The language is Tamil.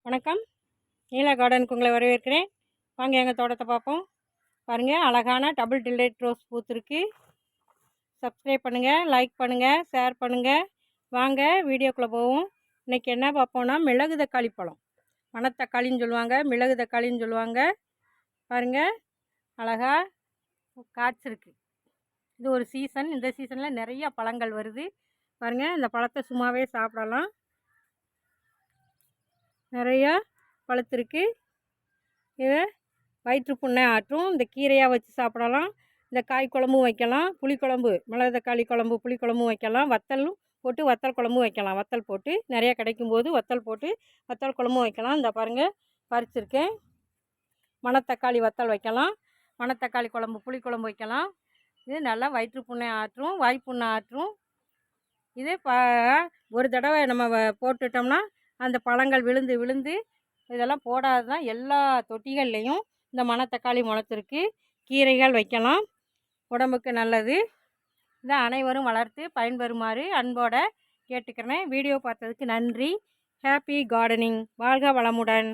வணக்கம். நீலா கார்டனுக்கு உங்களை வரவேற்கிறேன். வாங்க எங்கள் தோட்டத்தை பார்ப்போம். பாருங்கள், அழகான டபுள் டிலைட் ரோஸ் பூத்துருக்கு. சப்ஸ்கிரைப் பண்ணுங்கள், லைக் பண்ணுங்கள், ஷேர் பண்ணுங்கள். வாங்க வீடியோக்குள்ளே போவோம். இன்றைக்கி என்ன பார்ப்போம்னா மிளகு தக்காளி பழம், மணத்தக்காளின்னு சொல்லுவாங்க, மிளகு தக்காளின்னு சொல்லுவாங்க. பாருங்கள், அழகாக காய்ச்சிருக்கு. இது ஒரு சீசன். இந்த சீசனில் நிறையா பழங்கள் வருது. பாருங்கள், இந்த பழத்தை சும்மாவே சாப்பிடலாம். நிறையா பழுத்திருக்கு. இதை வயிற்று புண்ணை ஆற்றும். இந்த கீரையாக வச்சு சாப்பிடலாம். இந்த காய் குழம்பும் வைக்கலாம், புளிக்குழம்பு, மிளகு தக்காளி குழம்பு, புளிக்குழம்பும் வைக்கலாம். வத்தலும் போட்டு வத்தல் குழம்பும் வைக்கலாம். வத்தல் போட்டு நிறையா கிடைக்கும்போது வத்தல் போட்டு வத்தல் குழம்பும் வைக்கலாம். இந்த பாருங்கள், பறிச்சிருக்கேன். மணத்தக்காளி வத்தல் வைக்கலாம், மணத்தக்காளி குழம்பு, புளிக்குழம்பு வைக்கலாம். இது நல்லா வயிற்று புண்ணை ஆற்றும், வாய்ப்புண்ணை ஆற்றும். இது ஒரு தடவை நம்ம போட்டுட்டோம்னா அந்த பழங்கள் விழுந்து விழுந்து இதெல்லாம் போடாது தான் எல்லா தொட்டிகள்லேயும் இந்த மணத்தக்காளி முளைச்சிருக்கு. கீரைகள் வைக்கலாம், உடம்புக்கு நல்லது. இதை அனைவரும் வளர்த்து பயன்பெறுமாறு அன்போட கேட்டுக்கிறேன். வீடியோ பார்த்ததுக்கு நன்றி. Happy gardening. வாழ்க வளமுடன்.